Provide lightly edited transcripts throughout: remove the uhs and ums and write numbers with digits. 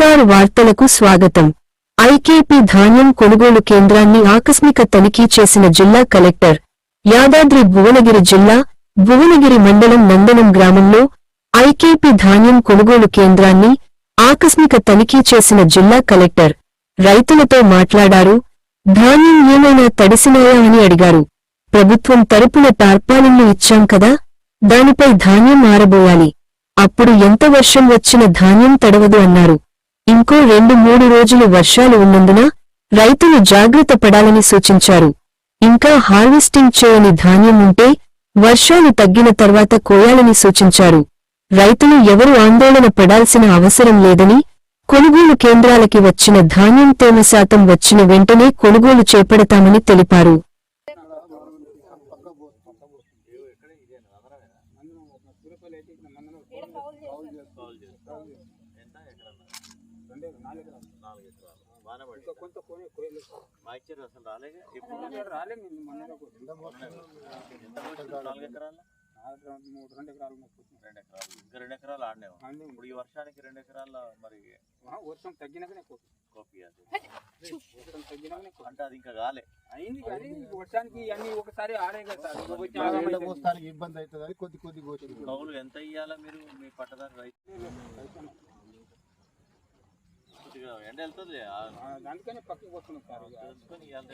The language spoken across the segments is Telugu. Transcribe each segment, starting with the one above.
ఎస్ఆర్ వార్తలకు స్వాగతం. ఐకేపీ ధాన్యం కొనుగోలు కేంద్రాన్ని ఆకస్మిక తనిఖీ చేసిన జిల్లా కలెక్టర్. యాదాద్రి భువనగిరి జిల్లా భువనగిరి మండలం నందనం గ్రామంలో ఐకేపీ ధాన్యం కొనుగోలు కేంద్రాన్ని ఆకస్మిక తనిఖీ చేసిన జిల్లా కలెక్టర్ రైతులతో మాట్లాడారు. ధాన్యం ఏమైనా తడిసినాయా అని అడిగారు. ప్రభుత్వం తరపున టార్పాలిన్లు ఇచ్చాం కదా, దానిపై ధాన్యం ఆరబోయాలి. అప్పుడు ఎంత వర్షం వచ్చిన ధాన్యం తడవదు అన్నారు. ఇంకో 2-3 రోజులు వర్షాలు ఉన్నందున రైతులు జాగ్రత్త పడాలని సూచించారు. ఇంకా హార్వెస్టింగ్ చేయని ధాన్యం ఉంటే వర్షాలు తగ్గిన తర్వాత కోయాలని సూచించారు. రైతులు ఎవరూ ఆందోళన పడాల్సిన అవసరం లేదని, కొనుగోలు కేంద్రాలకి వచ్చిన ధాన్యం తేమ శాతం వచ్చిన వెంటనే కొనుగోలు చేపడతామని తెలిపారు. రెండు ఎకరాలు ఆడినావు. ఇప్పుడు ఈ వర్షానికి 2 ఎకరాల మరి వర్షం తగ్గినాకనే కాపీ అంటే అది ఇంకా కాలే అయింది. కానీ వర్షానికి అన్ని ఒకసారి ఆడే కదా సార్, ఇబ్బంది అవుతుంది. కొద్ది కౌలు ఎంత ఇయ్యాలా మీరు మీ పట్టదారు రైతు? ఎండ వెళ్తుంది, దానికనే పక్కకి వస్తున్నాం సార్. తెలుసుకొని ఇవాళ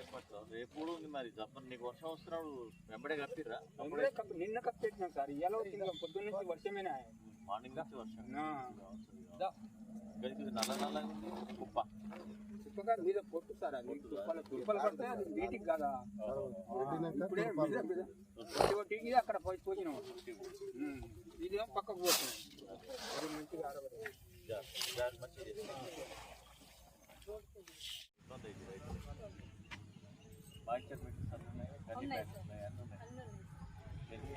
రేపు ఉంది మరి. జప్పర్ నీకు వర్షం వస్తున్నాడు వెంబడే కప్పిర్రా? నిన్న కప్పెట్టినాం సార్. ఇలా వచ్చింది పొద్దున్న నుంచి వర్షమేనా? మార్నింగ్ నుంచి వర్షం. నల్ల నల్ల కుప్ప కుప్పగా మీద పొట్టు సార్. అది కుప్పలు పడితే అది వీటికి కదా. ఇప్పుడే అక్కడ పోయినాం. ఇది పక్కకు పోతున్నాం.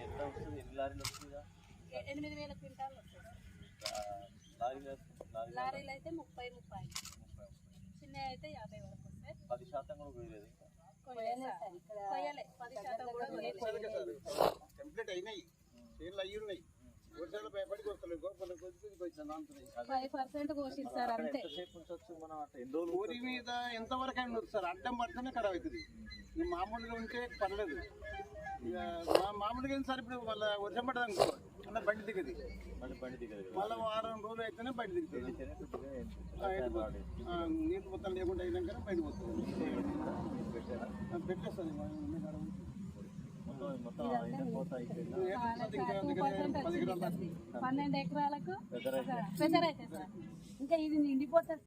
ఎంత వస్తుంది? ఎన్ని లారీలు వస్తుందా? 8,000 క్వింటాలు వస్తుంది. లారీలు అయితే 30-30, చిన్న అయితే 50 వరకు వస్తాయి. 10% కూడా పోయలేదు. కొయ్యలే 10% కూడా కంప్లీట్ అయినాయి. 5% కోసింది సార్. అంతే. ఊరి మీద ఎంతవరకు అయినా సార్, అడ్డం పడితేనే ఖరాబ్ అవుతుంది. మామూలుగా ఉంటే పర్లేదు. మామూలుగా ఏంటి సార్, ఇప్పుడు వాళ్ళ వర్షం పడదు అనుకో, అలా బండి దిగది. మళ్ళీ వారం రోజులు అయితేనే బండి దిగుతుంది. నీళ్ళు మొత్తం లేకుండా అయినాకనే బయటకు వస్తుంది. పెట్టేస్తుంది 12 ఎకరాలకు పెసరైతే సార్. ఇంకా ఇది నిండిపోతుంది.